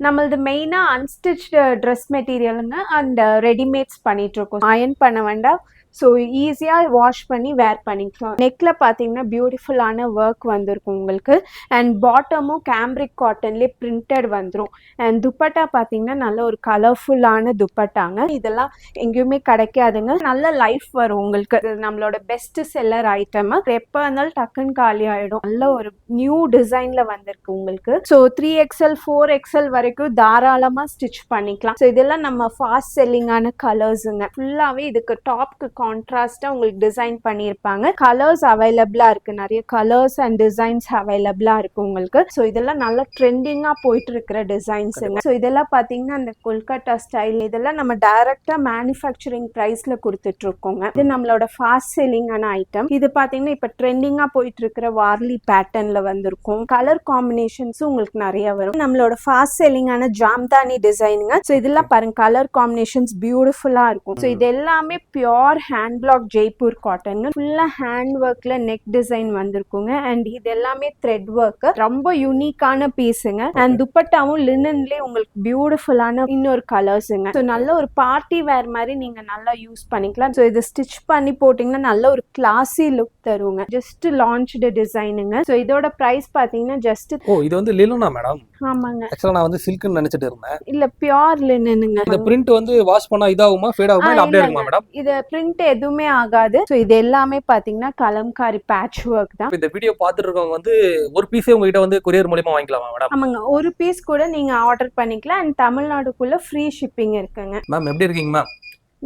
நம்மளது மெயினா unstitched dress மெட்டீரியலுங்க அண்ட் ரெடிமேட்ஸ் பண்ணிட்டு இருக்கோம். அயர்ன் பண்ண வேண்டாம். ஸோ ஈஸியாக வாஷ் பண்ணி வேர் பண்ணிக்கலாம். நெக்கில் பார்த்தீங்கன்னா பியூட்டிஃபுல்லான ஒர்க் வந்திருக்கும் உங்களுக்கு. அண்ட் பாட்டமும் கேம்ரிக் காட்டன்லேயே பிரிண்டட் வந்துடும். அண்ட் துப்பட்டா பார்த்தீங்கன்னா நல்ல ஒரு கலர்ஃபுல்லான துப்பட்டாங்க. இதெல்லாம் எங்கேயுமே கிடைக்காதுங்க. நல்ல லைஃப் வரும் உங்களுக்கு. இது நம்மளோட பெஸ்ட் செல்லர் ஐட்டம். எப்போ இருந்தாலும் டக்குன்னு காலி ஆகிடும். நல்ல ஒரு நியூ டிசைனில் வந்திருக்கு உங்களுக்கு. ஸோ 3XL 4XL வரைக்கும் தாராளமாக ஸ்டிச் பண்ணிக்கலாம். ஸோ இதெல்லாம் நம்ம ஃபாஸ்ட் செல்லிங்கான கலர்ஸுங்க. ஃபுல்லாகவே இதுக்கு டாப்க்கு கான்ட்ராஸ்டா உங்களுக்கு டிசைன் பண்ணியிருப்பாங்க. கலர்ஸ் அவைலபிளா இருக்கு. நிறைய கலர்ஸ் அண்ட் டிசைன்ஸ் அவைலபிளா இருக்கு உங்களுக்கு. ஸோ இதெல்லாம் நல்ல ட்ரெண்டிங்கா போயிட்டு இருக்கிற டிசைன்ஸுங்க. ஸோ இதெல்லாம் பாத்தீங்கன்னா அந்த கொல்கட்டா ஸ்டைல், இதெல்லாம் நம்ம டைரக்டா மேனுஃபேக்சரிங் பிரைஸ்ல கொடுத்துட்டு இருக்கோங்க. இது நம்மளோட ஃபாஸ்ட் செல்லிங்கான ஐட்டம். இது பாத்தீங்கன்னா இப்ப ட்ரெண்டிங்கா போயிட்டு இருக்கிற வார்லி பேட்டர்ன்ல வந்திருக்கும். கலர் காம்பினேஷன்ஸும் உங்களுக்கு நிறைய வரும். நம்மளோட ஃபாஸ்ட் செல்லிங்கான ஜாம்தானி டிசைனுங்க. ஸோ இதெல்லாம் பாருங்க, கலர் காம்பினேஷன்ஸ் பியூட்டிஃபுல்லா இருக்கும். ஸோ இது எல்லாமே pure hand black Jaipur cotton. ஃபுல்லா ஹேண்ட் ஒர்க்ல நெக் டிசைன் வந்திருக்குங்க. அண்ட் இது எல்லாமே த்ரெட் ஒர்க். ரொம்ப யூனிக்கான பீஸுங்க. அண்ட் துப்பட்டாவும் லினன்லயே உங்களுக்கு பியூட்டிஃபுல்லான இன்னொரு கலர்ஸுங்க. ஸோ நல்ல ஒரு பார்ட்டி வேர் மாதிரி நீங்க நல்லா யூஸ் பண்ணிக்கலாம். ஸோ இது ஸ்டிச் பண்ணி போட்டீங்கன்னா நல்ல ஒரு கிளாஸி லுக் தருங்க. ஜஸ்ட் லான்ச்டு டிசைனுங்க. ஸோ இதோட பிரைஸ் பாத்தீங்கன்னா ஜஸ்ட் இது வந்து லினனா மேடம்? ஆமாங்க. ஆக்சுவலா நான் வந்து சில்க்னு நினைச்சிட்டு இருந்தேன். இல்ல பியோர் லினனுங்க. இந்த பிரிண்ட் வந்து வாஷ் பண்ணா இதாகுமா, ஃபேட் ஆகுமா, இல்ல அப்படியே இருக்குமா மேடம்? இது பிரிண்ட் எதுவுமே ஆகாது. ஸோ இது எல்லாமே பாத்தீங்கன்னா கலம்காரி பேட்ச் ஒர்க் தான். இந்த வீடியோ பார்த்துட்டு இருக்கவங்க வந்து ஒரு பீஸே உங்ககிட்ட வந்து கொரியர் மூலமா வாங்கிக்கலாமா மேடம்? ஆமாங்க, ஒரு பீஸ் கூட நீங்க ஆர்டர் பண்ணிக்கலாம். அண்ட் தமிழ்நாடுக்குள்ள ஃப்ரீ ஷிப்பிங் இருக்குங்க. மேம் எப்படி இருக்கீங்க மேம்?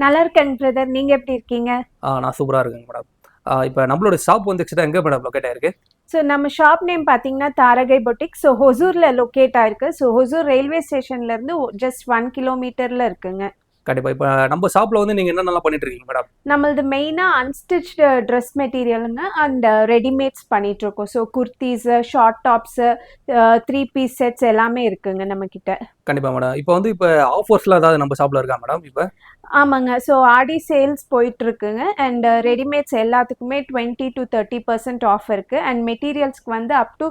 நல்லா இருக்கேன் பிரதர், நீங்க எப்படி இருக்கீங்க? நான் சூப்பரா இருக்கேங்க மேடம். இப்போ நம்மளோட ஷாப் வந்து எங்க மேடம் லொக்கேட் ஆயிருக்கு? ஸோ நம்ம ஷாப் நேம் பார்த்தீங்கன்னா தாரகை பொட்டிக். ஸோ ஹொசூரில் லொக்கேட் ஆயிருக்கு. ஸோ ஹொசூர் ரயில்வே ஸ்டேஷன்லேருந்து ஜஸ்ட் 1 கிலோமீட்டரில் இருக்குங்க. கண்டிப்பா. இப்போ நம்ம ஷாப்ல வந்து நீங்க என்னென்னலாம் பண்ணிட்டு இருக்கீங்க மேடம்? நம்மளது மெயினாக அன்ஸ்டிச்டு ட்ரெஸ் மெட்டீரியலுங்க அண்ட் ரெடிமேட்ஸ் பண்ணிட்டு இருக்கோம். So kurtis, short tops, 3 piece sets எல்லாமே இருக்குங்க நம்ம கிட்ட. கண்டிப்பா மேடம். இப்போ வந்து இப்போ ஆஃபர்ஸ்லாம் ஏதாவது நம்ம ஷாப்ல இருக்கா மேடம் இப்போ? ஆமாங்க. ஸோ ஆடி சேல்ஸ் போயிட்டு இருக்குங்க. அண்ட் ரெடிமேட்ஸ் எல்லாத்துக்குமே 20 to 30% ஆஃப் இருக்கு. அண்ட் மெட்டீரியல்ஸ்க்கு வந்து அப் டு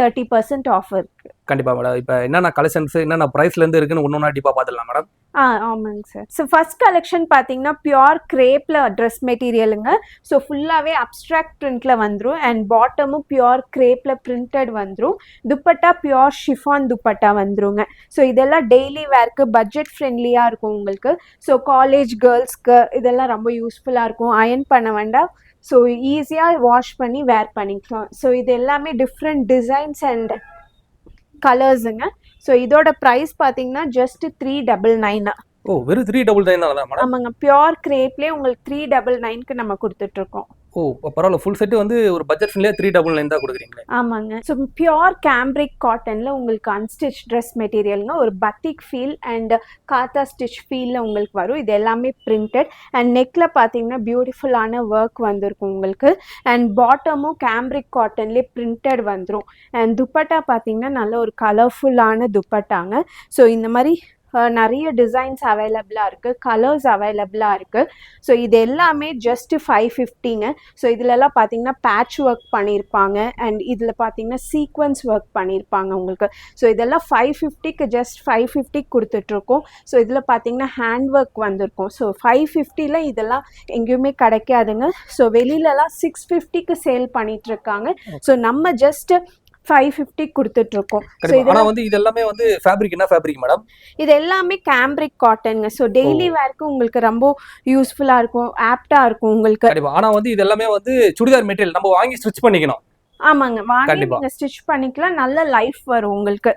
30% ஆஃப் இருக்கு. கண்டிப்பா மேடம். இப்போ என்னென்ன கலெக்ஷன்ஸ் என்னென்ன ப்ரைஸ்ல இருந்து இருக்குன்னு ஒன்னொன்னா டீப்பா பார்த்துடலாம் மேடம். ஆமாங்க சார். ஸோ ஃபர்ஸ்ட் கலெக்ஷன் பார்த்தீங்கன்னா பியோர் கிரேப்ல ட்ரெஸ் மெட்டீரியலுங்க. ஸோ ஃபுல்லாகவே அப்ட்ராக்ட் பிரிண்ட்ல வந்துடும். அண்ட் பாட்டமும் பியோர் கிரேப்ல பிரிண்டட் வந்துடும். துப்பட்டா பியோர் ஷிஃபான் துப்பட்டா வந்துருங்க. ஸோ இதெல்லாம் டெய்லி வேர்க்கு பட்ஜெட் ஃப்ரெண்ட்லியாக இருக்கும் உங்களுக்கு. ஸோ காலேஜ் கேர்ள்ஸ்க்கு இதெல்லாம் ரொம்ப யூஸ்ஃபுல்லாக இருக்கும். அயர்ன் பண்ண வேண்டாம். ஸோ ஈஸியாக வாஷ் பண்ணி வேர் பண்ணிக்கலாம். ஸோ இது எல்லாமே டிஃப்ரெண்ட் டிசைன்ஸ் அண்ட் கலர்ஸுங்க. ஸோ இதோட ப்ரைஸ் பார்த்தீங்கன்னா ஜஸ்ட் 399. வெறும் 399 தான் மேடம்? ஆமாங்க, பியோர் கிரேப்லேயே உங்களுக்கு 399க்கு நம்ம கொடுத்துட்ருக்கோம். பரவாயில்ல. ஃபுல் செட் வந்து ஒரு பட்ஜெட் ஃப்ரெண்ட்லியா 399 தான் கொடுக்குறீங்களே. ஆமாங்க. ஸோ பியோர் கேம்ரிக் காட்டன்ல உங்களுக்கு அன்ஸ்டிச் ட்ரெஸ் மெட்டீரியலுங்க. ஒரு batik feel and kantha stitch ஃபீல்ல உங்களுக்கு வரும். இது எல்லாமே பிரிண்டட். அண்ட் நெக்ல பார்த்தீங்கன்னா பியூட்டிஃபுல்லான ஒர்க் வந்திருக்கும் உங்களுக்கு. அண்ட் பாட்டமும் கேம்ரிக் காட்டன்லேயே பிரிண்டட் வந்துடும். அண்ட் துப்பட்டா பார்த்தீங்கன்னா நல்ல ஒரு கலர்ஃபுல்லான துப்பட்டாங்க. ஸோ இந்த மாதிரி நிறைய டிசைன்ஸ் அவைலபிளாக இருக்குது, கலர்ஸ் அவைலபிளாக இருக்குது. ஸோ இது எல்லாமே ஜஸ்ட் 550ங்க. ஸோ இதிலெல்லாம் பார்த்தீங்கன்னா பேட்ச் ஒர்க் பண்ணியிருப்பாங்க. அண்ட் இதில் பார்த்தீங்கன்னா சீக்வன்ஸ் ஒர்க் பண்ணியிருப்பாங்க உங்களுக்கு. ஸோ இதெல்லாம் 550க்கு ஜஸ்ட் 550க்கு கொடுத்துட்ருக்கோம். ஸோ இதில் பார்த்தீங்கன்னா ஹேண்ட் ஒர்க் வந்திருக்கும். ஸோ 550ல் இதெல்லாம் எங்கேயுமே கிடைக்காதுங்க. ஸோ வெளியிலலாம் 650க்கு சேல் பண்ணிகிட்ருக்காங்க. ஸோ நம்ம ஜஸ்ட் 550 கொடுத்துட்டு இருக்கோம். ஆனா வந்து இது எல்லாமே வந்து ஃபேப்ரிக் என்ன ஃபேப்ரிக் மேடம்? இது எல்லாமே கேம்ரிக் காட்டன்ங்க. ஸோ டெய்லி வேர்க்கு உங்களுக்கு ரொம்ப யூஸ்ஃபுல்லா இருக்கும், ஆப்டா இருக்கும் உங்களுக்கு. ஆனா வந்து இது எல்லாமே வந்து சுடிதார் மெட்டீரியல் நம்ம வாங்கி ஸ்டிச் பண்ணிக்கணும். ஆமாங்க, வாங்கி நீங்க ஸ்டிச் பண்ணிக்கலாம். நல்ல லைஃப் வரும் உங்களுக்கு.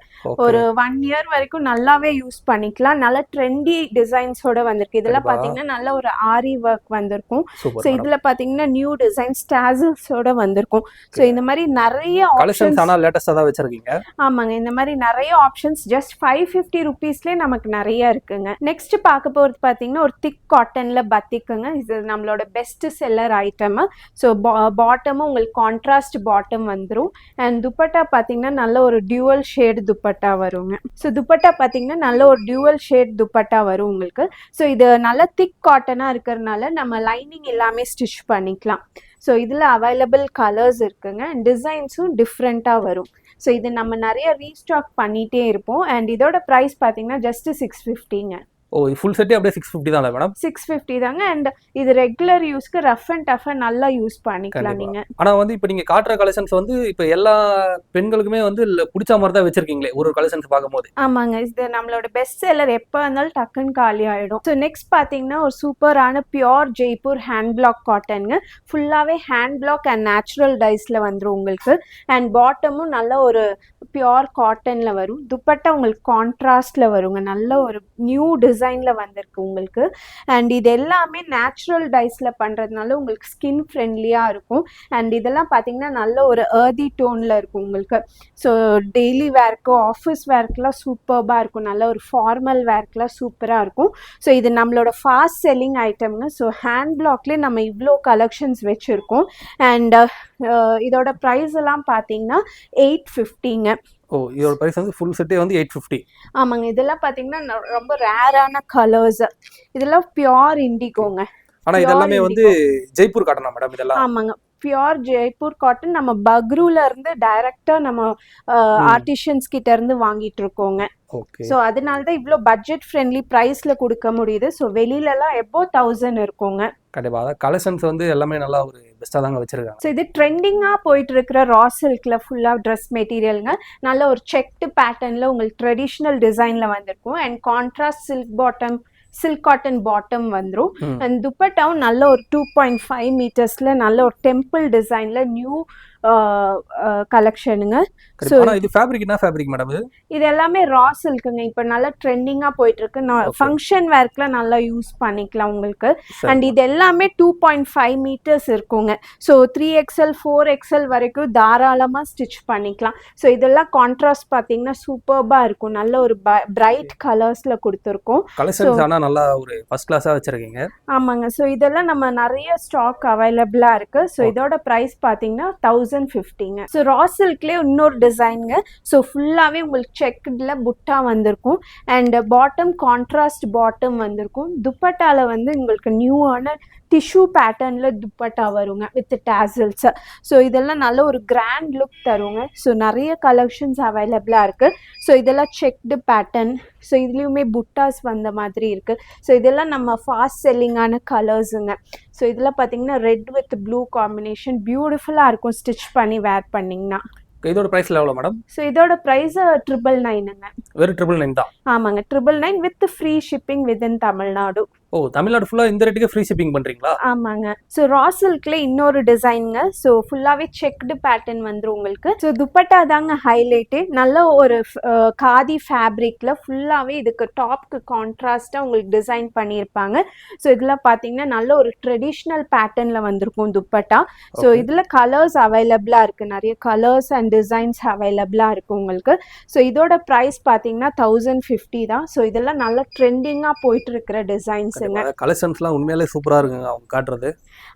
ஒரு 1 இயர் வரைக்கும் நல்லாவே யூஸ் பண்ணிக்கலாம். நல்ல ட்ரெண்டி டிசைன்ஸோட வந்திருக்கு. இதெல்லாம் பாத்தீங்கன்னா நல்ல ஒரு ஆரி ஒர்க் வந்திருக்கும். ஸோ இதுல பாத்தீங்கன்னா நியூ டிசைன் ஸ்டாசல்ஸோட வந்திருக்கும். ஸோ இந்த மாதிரி நிறைய ஆப்ஷன்ஸ் ஆனா லேட்டஸ்டா தான் வச்சிருக்கீங்க. ஆமாங்க, இந்த மாதிரி நிறைய ஆப்ஷன்ஸ் ஜஸ்ட் 550 ருபீஸ்லேயே நமக்கு நிறைய இருக்குங்க. நெக்ஸ்ட் பார்க்க போகிறது பார்த்தீங்கன்னா ஒரு திக் காட்டன்ல பத்திக்குங்க. இது நம்மளோட பெஸ்ட் செல்லர் ஐட்டம். ஸோ பாட்டமும் உங்களுக்கு கான்ட்ராஸ்ட் பாட்டம் பாட்டம் வந்துடும். அண்ட் துப்பட்டா பார்த்தீங்கன்னா நல்ல ஒரு டியூவல் ஷேட் துப்பட்டா வருங்க. ஸோ துப்பட்டா பார்த்தீங்கன்னா நல்ல ஒரு டியூவல் ஷேட் துப்பட்டா வரும் உங்களுக்கு. ஸோ இது நல்ல திக் காட்டனாக இருக்கிறதுனால நம்ம லைனிங் எல்லாமே ஸ்டிச் பண்ணிக்கலாம். ஸோ இதில் அவைலபிள் கலர்ஸ் இருக்குங்க. டிசைன்ஸும் டிஃப்ரெண்ட்டாக வரும். ஸோ இது நம்ம நிறைய ரீஸ்டாக் பண்ணிகிட்டே இருப்போம். அண்ட் இதோட ப்ரைஸ் பார்த்தீங்கன்னா ஜஸ்ட் 650ங்க. ஓ ஃபுல் செட்டே அப்படியே 650 தான் மேடம்? 650 தாங்க. அண்ட் இது ரெகுலர் யூஸ்க்கு ரஃப் அண்ட் டஃபாக நல்லா யூஸ் பண்ணிக்கலாம் நீங்கள். ஆனால் வந்து இப்போ நீங்கள் காட்டுற கலெக்ஷன்ஸ் வந்து இப்போ எல்லா பெண்களுக்குமே வந்து பிடிச்ச மாதிரி தான் வச்சிருக்கீங்களே ஒரு கலெக்ஷன்ஸ் பார்க்கும்போது? ஆமாங்க, இது நம்மளோட பெஸ்ட் செல்லர். எப்போ இருந்தாலும் டக்குன்னு காலி ஆகிடும். ஸோ நெக்ஸ்ட் பார்த்தீங்கன்னா ஒரு சூப்பரான பியோர் ஜெய்ப்பூர் ஹேண்ட் பிளாக் காட்டனுங்க. ஃபுல்லாகவே ஹேண்ட் பிளாக் அண்ட் நேச்சுரல் டைஸில் வந்துடும் உங்களுக்கு. அண்ட் பாட்டமும் நல்ல ஒரு பியோர் காட்டனில் வரும். துப்பட்டா உங்களுக்கு கான்ட்ராஸ்டில் வருங்க. நல்ல ஒரு நியூ டிசைனில் வந்திருக்கு உங்களுக்கு. அண்ட் இது எல்லாமே நேச்சுரல் டைஸில் பண்ணுறதுனால உங்களுக்கு ஸ்கின் ஃப்ரெண்ட்லியாக இருக்கும். அண்ட் இதெல்லாம் பார்த்தீங்கன்னா நல்ல ஒரு ஏர்தி டோனில் இருக்கும் உங்களுக்கு. ஸோ டெய்லி வேர்க்கு ஆஃபீஸ் வேர்க்கெலாம் சூப்பர்பாக இருக்கும். நல்ல ஒரு ஃபார்மல் வேர்க்கெலாம் சூப்பராக இருக்கும். ஸோ இது நம்மளோட ஃபாஸ்ட் செல்லிங் ஐட்டம்ங்க. ஸோ ஹேண்ட் பிளாக்லேயே நம்ம இவ்வளோ கலெக்ஷன்ஸ் வச்சுருக்கோம். அண்ட் இதோட ப்ரைஸ் எல்லாம் பார்த்தீங்கன்னா 850ங்க. ஓ இதோட ப்ரைஸ் வந்து ஃபுல் செட்டே வந்து 850? ஆமாங்க. இதெல்லாம் பார்த்தீங்கன்னா ரொம்ப ரேரான கலர்ஸ். இதெல்லாம் பியோர் இண்டிகோங்க. ஆனால் இதெல்லாமே வந்து ஜெய்ப்பூர் காட்டனா மேடம் இதெல்லாம்? ஆமாங்க, பியோர் ஜெய்ப்பூர் காட்டன். நம்ம பக்ரூல இருந்து டைரக்டா நம்ம ஆர்டிஷியன்ஸ் கிட்ட இருந்து வாங்கிட்டு இருக்கோங்க. ஓகே. ஸோ அதனால தான் இவ்வளோ பட்ஜெட் ஃப்ரெண்ட்லி ப்ரைஸ்ல கொடுக்க முடியுது. ஸோ வெளியிலலாம் எபோ 1000 இருக்குங்க. கண்டிப்பாக அதான் கலெக்ஷன்ஸ் வந்து எல்லாமே நல்லா ஒரு பெஸ்ட்டாக தாங்க வச்சிருக்காங்க. ஸோ இது ட்ரெண்டிங்காக போயிட்டு இருக்கிற ரா சில்க்ல ஃபுல்லாக ட்ரெஸ் மெட்டீரியலுங்க. நல்ல ஒரு செக்டு பேட்டர்னில் உங்களுக்கு ட்ரெடிஷ்னல் டிசைனில் வந்திருக்கும். And contrast silk cotton bottom வந்துடும். அண்ட் துப்பட்டாவும் நல்ல ஒரு 2.5 மீட்டர்ஸ்ல நல்ல ஒரு டெம்பிள் டிசைன்ல நியூ கலெக்ஷனுங்க. ஸோ இது ஃபேப்ரிக் என்ன ஃபேப்ரிக் மேடம்? இது எல்லாமே ரா சில்க்குங்க. இப்போ நல்லா ட்ரெண்டிங்காக போயிட்டு இருக்கு. ஃபங்க்ஷன் வேர்க்ல நல்லா யூஸ் பண்ணிக்கலாம் உங்களுக்கு. அண்ட் இது எல்லாமே 2.5 மீட்டர்ஸ் இருக்குங்க. ஸோ 3XL 4XL வரைக்கும் தாராளமாக ஸ்டிச் பண்ணிக்கலாம். ஸோ இதெல்லாம் கான்ட்ராஸ்ட் பார்த்தீங்கன்னா சூப்பர்பாக இருக்கும். நல்ல ஒரு பிரைட் கலர்ஸ்ல கொடுத்துருக்கோம். கலெக்ஷன்ஸ் ஆனால் நல்லா ஒரு ஃபர்ஸ்ட் கிளாஸாக வச்சிருக்கீங்க. ஆமாங்க. ஸோ இதெல்லாம் நம்ம நிறைய ஸ்டாக் அவைலபிளாக இருக்கு. ஸோ இதோட ப்ரைஸ் பார்த்தீங்கன்னா 1050ங்க. ஸோ ரா சில்க்லேயே இன்னொரு டிசைனுங்க. ஸோ ஃபுல்லாகவே உங்களுக்கு செக்குடில் புட்டா வந்திருக்கும். அண்ட் பாட்டம் கான்ட்ராஸ்ட் பாட்டம் வந்திருக்கும். துப்பட்டால வந்து உங்களுக்கு நியூவான டிஷ்யூ பேட்டர்னில் துப்பட்டா வருங்க வித் டேசல்ஸ். ஸோ இதெல்லாம் நல்ல ஒரு கிராண்ட் லுக் தருங்க. ஸோ நிறைய கலெக்ஷன்ஸ் அவைலபிளாக இருக்குது. ஸோ இதெல்லாம் செக்டு பேட்டர்ன். ஸோ இதுலேயுமே புட்டாஸ் வந்த மாதிரி இருக்குது. ஸோ இதெல்லாம் நம்ம ஃபாஸ்ட் செல்லிங்கான கலர்ஸுங்க. ஸோ இதில் பார்த்தீங்கன்னா ரெட் வித் ப்ளூ காம்பினேஷன் பியூட்டிஃபுல்லாக இருக்கும் ஸ்டிச் பண்ணி வேர் பண்ணிங்கன்னா. இதோட பிரைஸ் எவ்வளோ மேடம்? ஸோ இதோட ப்ரைஸ் 999ங்க. வெறும் 999 தான்? ஆமாங்க, 999 with free shipping within Tamil Nadu. ஓ தமிழ்நாடு ஃபுல்லாக இந்த ரேட்டுக்கு ஃப்ரீ ஷிப்பிங் பண்ணுறீங்களா? ஆமாங்க. ஸோ ரா சில்க்ல இன்னொரு டிசைனுங்க. ஸோ ஃபுல்லாகவே செக்டு பேட்டர்ன் வந்துடும் உங்களுக்கு. ஸோ துப்பட்டா தாங்க ஹைலைட்டு. நல்ல ஒரு காதி ஃபேப்ரிக்ல ஃபுல்லாகவே இதுக்கு டாப்க்கு கான்ட்ராஸ்டாக உங்களுக்கு டிசைன் பண்ணியிருப்பாங்க. ஸோ இதில் பார்த்தீங்கன்னா நல்ல ஒரு ட்ரெடிஷ்னல் பேட்டர்னில் வந்திருக்கும் துப்பட்டா. ஸோ இதில் கலர்ஸ் அவைலபிளாக இருக்குது. நிறைய கலர்ஸ் அண்ட் டிசைன்ஸ் அவைலபிளாக இருக்குது உங்களுக்கு. ஸோ இதோட ப்ரைஸ் பார்த்தீங்கன்னா 1050 தான். ஸோ இதெல்லாம் நல்ல ட்ரெண்டிங்காக போயிட்டு இருக்கிற டிசைன்ஸ். கலெக்ஷன்ஸ்லாம் உண்மையிலே சூப்பராக இருக்குங்க அவங்க காட்டுறது.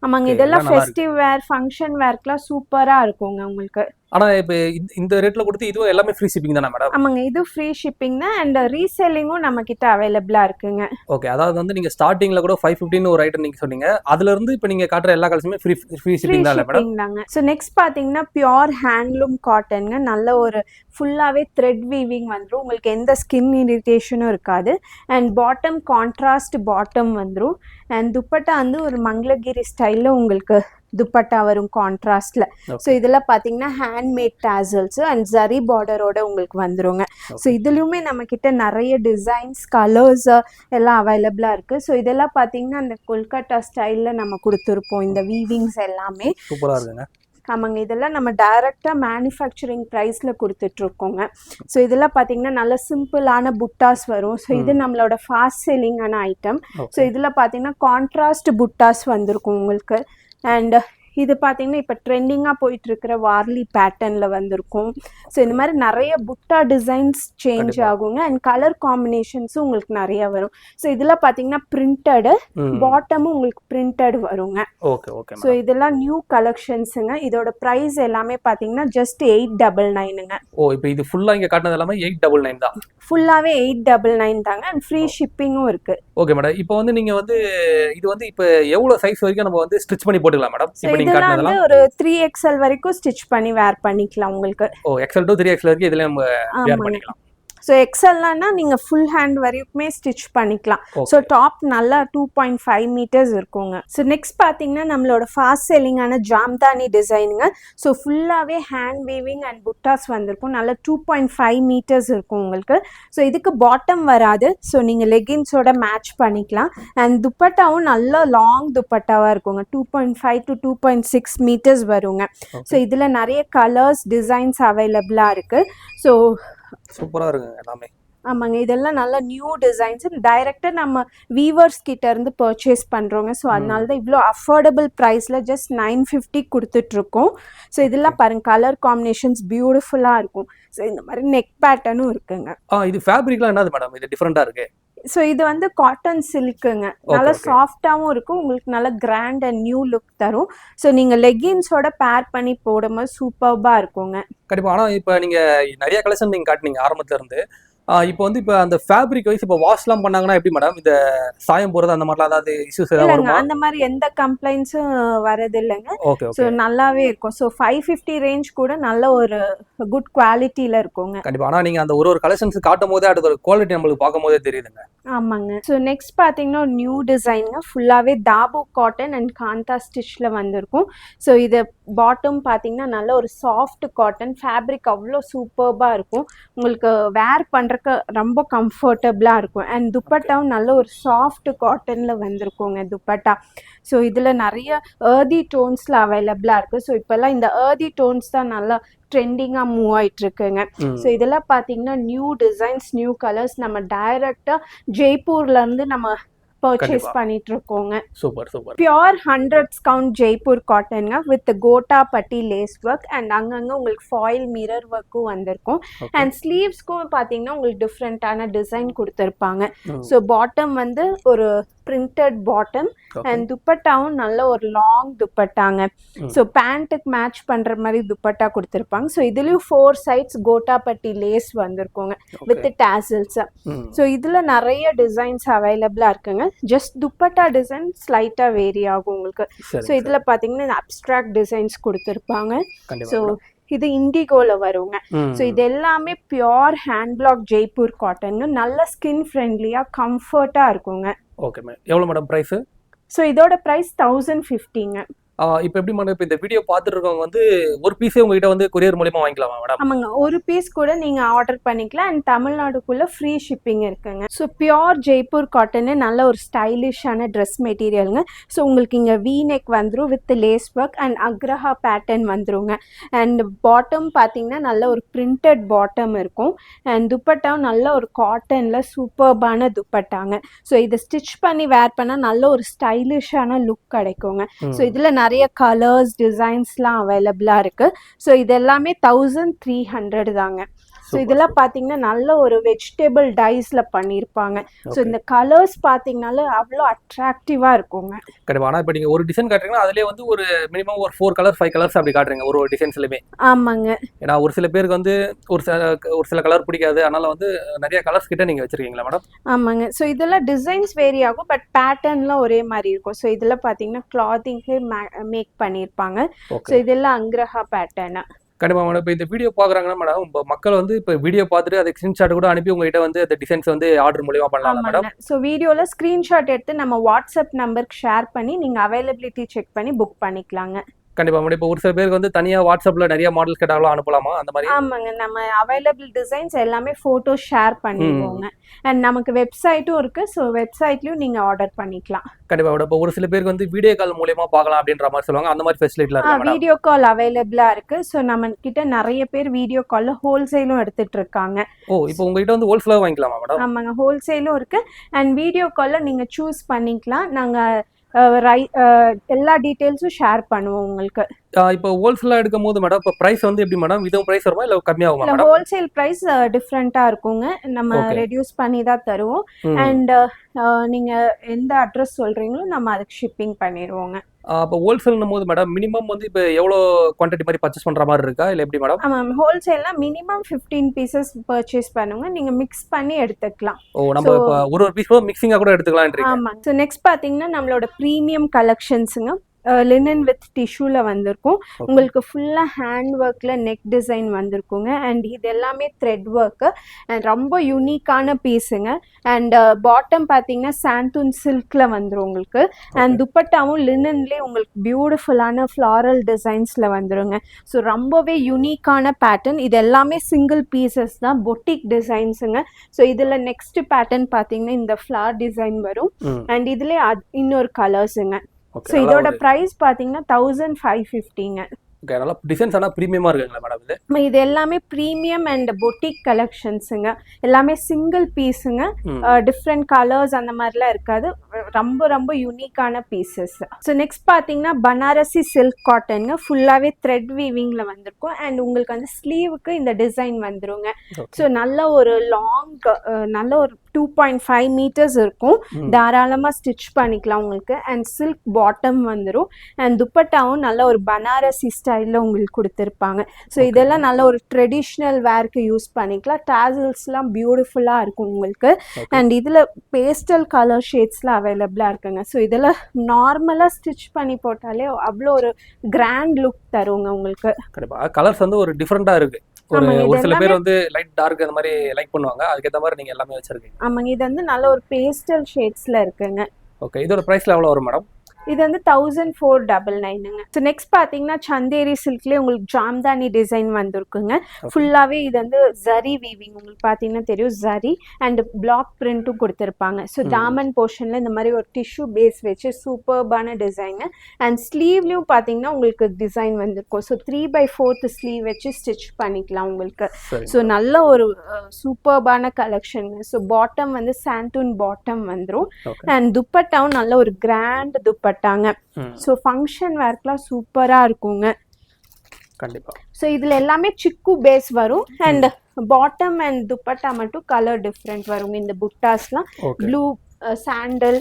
ஆமாங்க, இதெல்லாம் ஃபெஸ்டிவ் வேர் ஃபங்க்ஷன் வேர்க்குலாம் சூப்பராக இருக்குங்க உங்களுக்கு. ஆனால் இப்போ இந்த ரேட்டில் கொடுத்து இதுவும் எல்லாமே ஃப்ரீ ஷிப்பிங் தானே மேடம்? ஆமாங்க, இது ஃப்ரீ ஷிப்பிங் தான். அண்ட் ரீசெல்லிங்கும் நம்ம கிட்ட அவைலபிளாக இருக்குங்க. ஓகே, அதாவது வந்து நீங்கள் ஸ்டார்டிங்கில் கூட 550 ஒரு ஐட்டம் நீங்கள் சொன்னீங்க. அதுலேருந்து இப்போ நீங்கள் காட்டுற எல்லா கலெக்ஷனுமே ஃப்ரீ ஷிப்பிங் தான் மேடம்? தாங்க. ஸோ நெக்ஸ்ட் பார்த்தீங்கன்னா பியோர் ஹேண்ட்லூம் காட்டனுங்க. நல்ல ஒரு ஃபுல்லாகவே த்ரெட் வீவிங் வந்துடும். உங்களுக்கு எந்த ஸ்கின் இரிட்டேஷனும் இருக்காது. அண்ட் பாட்டம் கான்ட்ராஸ்ட் பாட்டம் வந்துடும். அண்ட் துப்பட்டா வந்து ஒரு மங்களகிரி ஸ்டைலில் உங்களுக்கு துப்பட்டா வரும் கான்ட்ராஸ்ட்ல. ஸோ இதெல்லாம் பார்த்தீங்கன்னா ஹேண்ட்மேட் டேசல்ஸ் அண்ட் ஜரி பார்டரோட உங்களுக்கு வந்துருங்க. ஸோ இதுலயுமே நம்ம கிட்ட நிறைய டிசைன்ஸ் கலர்ஸ் எல்லாம் அவைலபிளா இருக்கு. ஸோ இதெல்லாம் பார்த்தீங்கன்னா அந்த கொல்கட்டா ஸ்டைல்ல நம்ம கொடுத்துருப்போம். இந்த வீவிங்ஸ் எல்லாமே சூப்பரா இருக்குங்க. ஆமாங்க, இதெல்லாம் நம்ம டைரக்டாக மேனுஃபேக்சரிங் ப்ரைஸில் கொடுத்துட்ருக்கோங்க. ஸோ இதெல்லாம் பார்த்தீங்கன்னா நல்ல சிம்பிளான புட்டாஸ் வரும். ஸோ இது நம்மளோட ஃபாஸ்ட் செல்லிங்கான ஐட்டம். ஸோ இதில் பார்த்தீங்கன்னா கான்ட்ராஸ்ட் புட்டாஸ் வந்திருக்கும் உங்களுக்கு. அண்ட் இது பார்த்தீங்கன்னா இப்போ ட்ரெண்டிங்காக போயிட்டு இருக்கிற வார்லி பேட்டர்னில் வந்திருக்கும். ஸோ இந்த மாதிரி நிறைய புட்டா டிசைன்ஸ் சேஞ்ச் ஆகுங்க அண்ட் கலர் காம்பினேஷன்ஸும் உங்களுக்கு நிறைய வரும். ஸோ இதெல்லாம் பார்த்தீங்கன்னா பிரிண்டடு, பாட்டமும் உங்களுக்கு பிரிண்டட் வருங்க. Okay okay. ஸோ இதெல்லாம் நியூ கலெக்ஷன்ஸுங்க. இதோட ப்ரைஸ் எல்லாமே பார்த்தீங்கன்னா ஜஸ்ட் 899ங்க. ஓ இப்போ இது ஃபுல்லாக இங்கே காட்டினது எல்லாமே 899 தான். ஃபுல்லாகவே 899 தாங்க அண்ட் ஃப்ரீ ஷிப்பிங்கும் இருக்குது. Okay madam. இப்போ வந்து நீங்கள் வந்து இது வந்து இப்போ எவ்வளோ சைஸ் வரைக்கும் நம்ம வந்து ஸ்டிச் பண்ணி போட்டுக்கலாம் மேடம்? இப்போ நீங்கள் இதெல்லாம் காட்டினதெல்லாம் வந்து ஒரு 3XL வரைக்கும் ஸ்டிச் பண்ணி வேர் பண்ணிக்கலாம் உங்களுக்கு. ஓ XL to 3XL வரைக்கும் இதில் நம்ம வேர் ஆமாங்க. பண்ணிக்கலாம். ஸோ எக்ஸல்னா நீங்கள் ஃபுல் ஹேண்ட் வரைக்குமே ஸ்டிச் பண்ணிக்கலாம். Okay. ஸோ டாப் நல்லா 2.5 மீட்டர்ஸ் இருக்குங்க. ஸோ நெக்ஸ்ட் பார்த்தீங்கன்னா நம்மளோட ஃபாஸ்ட் செல்லிங்கான ஜாம்தானி டிசைனுங்க. ஸோ ஃபுல்லாகவே ஹேண்ட் வீவிங் அண்ட் புட்டாஸ் வந்திருக்கும். நல்லா 2.5 மீட்டர்ஸ் இருக்கும் உங்களுக்கு. ஸோ இதுக்கு பாட்டம் வராது. ஸோ நீங்கள் லெகின்ஸோட மேட்ச் பண்ணிக்கலாம். அண்ட் துப்பட்டாவும் நல்ல லாங் துப்பட்டாவாக இருக்குங்க. 2.5 to 2.6 மீட்டர்ஸ் வருங்க. ஸோ இதில் நிறைய கலர்ஸ் டிசைன்ஸ் அவைலபிளாக இருக்குது. ஸோ சூப்பராக இருக்குங்க எல்லாமே. ஆமாங்க, இதெல்லாம் நல்ல நியூ டிசைன்ஸ். டைரெக்டாக நம்ம வீவர்ஸ் கிட்ட இருந்து பர்ச்சேஸ் பண்ணுறோங்க. ஸோ அதனால தான் இவ்வளோ அஃபோர்டபுள் ப்ரைஸில் ஜஸ்ட் 950 கொடுத்துட்ருக்கோம். ஸோ இதெல்லாம் பாருங்கள், கலர் காம்பினேஷன்ஸ் பியூட்டிஃபுல்லாக இருக்கும். ஸோ இந்த மாதிரி நெக் பேட்டர்னும் இருக்குங்க. இது ஃபேப்ரிக்லாம் என்னது மேடம்? இது டிஃப்ரெண்ட்டாக இருக்கு. ஸோ இது வந்து காட்டன் சில்க்குங்க. நல்லா சாஃப்டாகவும் இருக்கும். உங்களுக்கு நல்ல கிராண்ட் அண்ட் நியூ லுக் தரும். ஸோ நீங்கள் லெகின்ஸோட பேர் பண்ணி போடும்போது சூப்பர்பாக இருக்குங்க. கண்டிப்பாக. ஆனால் இப்போ நீங்கள் நிறைய கலெக்ஷன் நீங்கள் காட்டினீங்க ஆரம்பத்துல இருந்து. இப்போ வந்து இப்போ அந்த ஃபேப்ரிக் வைஸ் இப்போ வாஷ்லாம் பண்ணாங்கன்னா எப்படி மேடம்? இந்த சாயம் போகிறது அந்த மாதிரிலாம் ஏதாவது இஷ்யூஸ் ஏதாவது இல்லைங்க, வருமா? அந்த மாதிரி எந்த கம்ப்ளைண்ட்ஸும் வரது இல்லைங்க. Okay so okay. நல்லாவே இருக்கும். ஸோ 550 ரேஞ்ச் கூட நல்ல ஒரு குட் குவாலிட்டியில் இருக்குங்க. கண்டிப்பாக. ஆனால் நீங்கள் அந்த ஒரு கலெக்ஷன்ஸ் காட்டும் போதே அதோட குவாலிட்டி நம்மளுக்கு பார்க்கும் போதே தெரியுதுங்க. ஆமாங்க. ஸோ நெக்ஸ்ட் பார்த்தீங்கன்னா ஒரு நியூ டிசைனுங்க. ஃபுல்லாகவே தாபு காட்டன் அண்ட் காந்தா ஸ்டிச்சில் வந்திருக்கும். ஸோ இது பாட்டம் பார்த்தீங்கன்னா நல்ல ஒரு சாஃப்ட் காட்டன் ஃபேப்ரிக், அவ்வளோ சூப்பர்பாக இருக்கும். உங்களுக்கு வேர் பண்ணுறக்கு ரொம்ப கம்ஃபர்டபுளாக இருக்கும். அண்ட் துப்பட்டாவும் நல்ல ஒரு சாஃப்ட் காட்டனில் வந்திருக்குங்க துப்பட்டா. ஸோ இதில் நிறைய ஏர்தி டோன்ஸில் அவைலபிளாக இருக்குது. ஸோ இப்போல்லாம் இந்த ஏர்தி டோன்ஸ் தான் நல்லா ட்ரெண்டிங்காக மூவ் ஆயிட்டு இருக்குங்க. ஸோ இதெல்லாம் பார்த்தீங்கன்னா நியூ டிசைன்ஸ், நியூ கலர்ஸ். நம்ம டைரக்டாக ஜெய்ப்பூர்லேருந்து நம்ம பர்ச்சேஸ் பண்ணிட்டு இருக்கோங்க. Super super. Pure 100 count Jaipur காட்டனுங்க with gota patti lace work and அங்கங்கே உங்களுக்கு ஃபாயில் மிரர் ஒர்க்கும் வந்திருக்கும். அண்ட் ஸ்லீவ்ஸ்க்கும் பார்த்தீங்கன்னா உங்களுக்கு டிஃப்ரெண்ட்டான டிசைன் கொடுத்துருப்பாங்க. ஸோ பாட்டம் வந்து ஒரு பிரிண்டட் பாட்டம் அண்ட் துப்பட்டாவும் நல்ல ஒரு லாங் துப்பட்டாங்க. ஸோ பேண்ட்டுக்கு மேட்ச் பண்ணுற மாதிரி துப்பட்டா கொடுத்துருப்பாங்க. ஸோ இதுலேயும் 4 சைட்ஸ் கோட்டாப்பட்டி லேஸ் வந்திருக்குங்க வித் டேசல்ஸ். ஸோ இதில் நிறைய டிசைன்ஸ் அவைலபிளாக இருக்குங்க. ஜஸ்ட் துப்பட்டா டிசைன் ஸ்லைட்டாக வேரி ஆகும் உங்களுக்கு. ஸோ இதில் பார்த்தீங்கன்னா அப்ஸ்ட்ராக்ட் டிசைன்ஸ் கொடுத்துருப்பாங்க. ஸோ இது இண்டிகோல வருங்க. ஸோ இது எல்லாமே pure hand black Jaipur cotton, நல்ல ஸ்கின் ஃப்ரெண்ட்லியாக கம்ஃபர்ட்டாக இருக்குங்க. Okay ma'am. எவ்வளோ மேடம் ப்ரைஸு? ஸோ இதோட ப்ரைஸ் 1050ங்க. இப்போ எப்படி மேடம், இப்போ இந்த வீடியோ பார்த்துட்டு இருக்கவங்க வந்து ஒரு பீஸே உங்ககிட்ட வந்து கொரியர் மூலியமா வாங்கிக்கலாமா மேடம்? ஆமாங்க, ஒரு பீஸ் கூட நீங்கள் ஆர்டர் பண்ணிக்கலாம். அண்ட் தமிழ்நாடுக்குள்ளே ஃப்ரீ ஷிப்பிங் இருக்குங்க. ஸோ பியோர் ஜெய்ப்பூர் காட்டனு நல்ல ஒரு ஸ்டைலிஷான ட்ரெஸ் மெட்டீரியலுங்க. ஸோ உங்களுக்கு இங்கே வி நெக் வந்துடும் வித் லேஸ் ஒர்க் அண்ட் அக்ரஹா பேட்டர்ன் வந்துருங்க. அண்ட் பாட்டம் பார்த்தீங்கன்னா நல்ல ஒரு பிரிண்டட் பாட்டம் இருக்கும். அண்ட் துப்பட்டாவும் நல்ல ஒரு காட்டனில் சூப்பர்பான துப்பட்டாங்க. ஸோ இதை ஸ்டிச் பண்ணி வேர் பண்ணால் நல்ல ஒரு ஸ்டைலிஷான லுக் கிடைக்குங்க. ஸோ இதில் நிறைய கலர்ஸ் டிசைன்ஸ்லாம் அவைலபிளாக இருக்குது. ஸோ இது எல்லாமே 1300 தாங்க. ஸோ இதெல்லாம் பார்த்தீங்கன்னா நல்ல ஒரு வெஜிடபிள் டைஸில் பண்ணியிருப்பாங்க. ஸோ இந்த கலர்ஸ் பார்த்தீங்கனாலும் அவ்வளோ அட்ராக்டிவாக இருக்குங்க. கண்டிப்பாக. ஆனால் இப்போ நீங்கள் ஒரு டிசைன் காட்டுறீங்கன்னா அதிலே வந்து ஒரு மினிமம் ஒரு 4 கலர் 5 கலர்ஸ் அப்படி காட்டுறீங்க ஒரு டிசைன்ஸ்லையுமே. ஆமாங்க. ஏன்னா ஒரு சில பேருக்கு வந்து ஒரு சில கலர் பிடிக்காது, அதனால வந்து நிறைய கலர்ஸ் கிட்ட நீங்கள் வச்சிருக்கீங்களா மேடம்? ஆமாங்க. ஸோ இதெல்லாம் டிசைன்ஸ் வேரி ஆகும், பட் பேட்டர்ன்லாம் ஒரே மாதிரி இருக்கும். ஸோ இதில் பார்த்தீங்கன்னா கிளாத்திங்க்கு மேக் பண்ணியிருப்பாங்க. ஸோ இதெல்லாம் அங்கிரஹா பேட்டர்னா. கண்டிப்பாக மேடம். இப்போ இந்த வீடியோ பார்க்குறாங்கன்னா மேடம், இப்போ மக்கள் வந்து இப்போ வீடியோ பார்த்துட்டு அதை ஸ்க்ரீன்ஷாட் கூட அனுப்பி உங்ககிட்ட வந்து அந்த டிசைன்ஸ் வந்து ஆர்டர் மூலியமா பண்ணலாம் மேடம்? ஸோ வீடியோவில் ஸ்க்ரீன்ஷாட் எடுத்து நம்ம வாட்ஸ்அப் நம்பருக்கு ஷேர் பண்ணி நீங்கள் அவைலபிலிட்டி செக் பண்ணி புக் பண்ணிக்கலாங்க. கண்டிப்பாக மேடம். இப்போ ஒரு சில பேருக்கு வந்து தனியாக வாட்ஸ்அப்பில் நிறைய மாடல்ஸ் கேட்டாலும் அனுப்பலாமா அந்த மாதிரி? ஆமாங்க, நம்ம அவைலபிள் டிசைன்ஸ் எல்லாமே ஃபோட்டோ ஷேர் பண்ணிடுவோங்க. அண்ட் நமக்கு வெப்சைட்டும் இருக்குது. ஸோ வெப்சைட்லையும் நீங்கள் ஆர்டர் பண்ணிக்கலாம். கண்டிப்பாக மேடம். இப்போ ஒரு சில பேருக்கு வந்து வீடியோ கால் மூலியமா பார்க்கலாம் அப்படின்ற மாதிரி சொல்லுவாங்க, அந்த மாதிரி ஃபெசிலிட்டிலாம் இருக்கு மேடம்? வீடியோ கால் அவைலபிளாக இருக்குது. ஸோ நம்ம கிட்ட நிறைய பேர் வீடியோ காலில் ஹோல்சேலும் எடுத்துகிட்டு இருக்காங்க. ஓ, இப்போ உங்ககிட்ட வந்து ஹோல்சேலாக வாங்கிக்கலாமா மேடம்? ஆமாங்க, ஹோல்சேலும் இருக்குது. அண்ட் வீடியோ காலில் நீங்கள் சூஸ் பண்ணிக்கலாம். நாங்கள் எல்லா டீட்டெயில்ஸும் ஷேர் பண்ணுவோம் உங்களுக்கு. இப்போ ஹோல்சேலா எடுக்கும்போது மேடம் இப்போ பிரைஸ் வந்து எப்படி மேடம் இதுவும் பிரைஸ் வருமா இல்லை கம்மியாகுமா இல்ல மேடம்? ஹோல்சேல் பிரைஸ் டிஃப்ரெண்டா இருக்குங்க. நம்ம Okay. ரெடியூஸ் பண்ணி தான் தருவோம். அண்ட் நீங்க எந்த அட்ரஸ் சொல்றீங்களோ நம்ம அதுக்கு ஷிப்பிங் பண்ணிடுவோங்க. அப்போ ஹோல்சேல்னும் போது மேடம் மினிமம் வந்து இப்போ எவ்வளோ குவான்டிட்டி மாதிரி பர்ச்சேஸ் பண்ற மாதிரி இருக்கா இல்லை எப்படி மேடம்? ஆமாம், ஹோல்சேல்னா மினிமம் 15 பீசஸ் பர்ச்சேஸ் பண்ணுங்க. நீங்க மிக்ஸ் பண்ணி எடுத்துக்கலாம். ஓ நம்ம இப்போ ஒரு பீஸ் மிக்சிங்கா கூட எடுத்துக்கலாம்ன்றீங்க. ஆமாம். ஸோ நெக்ஸ்ட் பார்த்தீங்கன்னா நம்மளோட ப்ரீமியம் கலெக்ஷன்ஸுங்க. லினன் வித் டிஷ்யூல வந்திருக்கும். உங்களுக்கு ஃபுல்லா ஹேண்ட் ஒர்க்ல நெக் டிசைன் வந்திருக்குங்க. அண்ட் இது எல்லாமே த்ரெட் ஒர்க்கு அண்ட் ரொம்ப யூனிக்கான பீஸுங்க. அண்ட் பாட்டம் பார்த்தீங்கன்னா சாந்தூன் சில்க்ல வந்துடும் உங்களுக்கு. அண்ட் துப்பட்டாவும் லினன்லேயே உங்களுக்கு பியூட்டிஃபுல்லான ஃப்ளாரல் டிசைன்ஸ்ல வந்துருங்க. ஸோ ரொம்பவே யூனிக்கான பேட்டர்ன். இது எல்லாமே சிங்கிள் பீசஸ் தான், பொட்டிக் டிசைன்ஸுங்க. ஸோ இதில் நெக்ஸ்ட் பேட்டர்ன் பார்த்தீங்கன்னா இந்த ஃப்ளார் டிசைன் வரும். அண்ட் இதுலேயே இன்னொரு கலர்ஸுங்க. ஸோ இதோட ப்ரைஸ் பார்த்தீங்கன்னா 1550ங்க. ஓகே, நல்லா டிசைன்ஸ் ஆனால் ப்ரீமியமாக இருக்குங்களா மேடம்? இது எல்லாமே ப்ரீமியம் அண்ட் பொட்டிக் கலெக்ஷன்ஸுங்க. எல்லாமே சிங்கிள் பீஸுங்க. டிஃப்ரெண்ட் கலர்ஸ் அந்த மாதிரிலாம் இருக்காது. ரொம்ப ரொம்ப யூனிக்கான பீசஸ். ஸோ நெக்ஸ்ட் பார்த்தீங்கன்னா பனாரசி சில்க் காட்டனுங்க. ஃபுல்லாகவே த்ரெட் வீவிங்கில் வந்திருக்கும். அண்ட் உங்களுக்கு வந்து ஸ்லீவுக்கு இந்த டிசைன் வந்துருங்க. ஸோ நல்ல ஒரு லாங் நல்ல ஒரு 2.5 மீட்டர்ஸ் இருக்கும். தாராளமாக ஸ்டிச் பண்ணிக்கலாம் உங்களுக்கு. அண்ட் சில்க் பாட்டம் வந்துடும். அண்ட் துப்பட்டாவும் நல்ல ஒரு பனாரசி ஸ்டைலில் உங்களுக்கு கொடுத்துருப்பாங்க. ஸோ இதெல்லாம் நல்ல ஒரு ட்ரெடிஷ்னல் வேர்க்கு யூஸ் பண்ணிக்கலாம். டாசல்ஸ்லாம் பியூட்டிஃபுல்லாக இருக்கும் உங்களுக்கு. அண்ட் இதில் பேஸ்டல் கலர் ஷேட்ஸ்லாம் அவைலபிளாக இருக்குங்க. ஸோ இதெல்லாம் நார்மலாக ஸ்டிச் பண்ணி போட்டாலே அவ்வளோ ஒரு கிராண்ட் லுக் தருங்க உங்களுக்கு. கண்டிப்பாக கலர்ஸ் வந்து ஒரு டிஃப்ரெண்ட்டாக இருக்குது. ஒரு சில பேர் வந்து லைட் டார்க் அந்த மாதிரி லைக் பண்ணுவாங்க. அதுக்கேற்ற மாதிரி நீங்க எல்லாமே வச்சிருக்கீங்க. ஆமாங்க, இது வந்து நல்ல ஒரு பேஸ்டல் ஷேட்ஸ்ல இருக்குங்க. ஓகே, இதோட பிரைஸ்ல எவ்வளவு வரும் மேடம்? இது வந்து 1499ங்க. ஸோ நெக்ஸ்ட் பார்த்தீங்கன்னா சந்தேரி சில்க்லேயே உங்களுக்கு ஜாம்தானி டிசைன் வந்திருக்குங்க. ஃபுல்லாகவே இது வந்து ஜரி வீவிங் உங்களுக்கு பார்த்தீங்கன்னா தெரியும். ஜரி அண்ட் பிளாக் பிரிண்ட்டும் கொடுத்துருப்பாங்க. ஸோ தாமன் போர்ஷனில் இந்த மாதிரி ஒரு டிஷ்யூ பேஸ் வச்சு சூப்பர்பான டிசைனு. அண்ட் ஸ்லீவ்லேயும் பார்த்தீங்கன்னா உங்களுக்கு டிசைன் வந்திருக்கும். ஸோ 3/4 ஸ்லீவ் வச்சு ஸ்டிச் பண்ணிக்கலாம் உங்களுக்கு. ஸோ நல்ல ஒரு சூப்பர்பான கலெக்ஷனுங்க. ஸோ பாட்டம் வந்து சாண்டூன் பாட்டம் வந்துடும். அண்ட் துப்பட்டாவும் நல்ல ஒரு கிராண்ட் துப்பட்டா. ஸோ ஃபங்க்ஷன் வேர்க்லாம் சூப்பராக இருக்குங்க. கண்டிப்பா. ஸோ இதில் எல்லாமே சிக்கு பேஸ் வரும். அண்ட் பாட்டம் அண்ட் துப்பட்டா மட்டும் கலர் டிஃப்ரெண்ட் வரும். இந்த புட்டாஸ்லாம் ப்ளூ சாண்டல்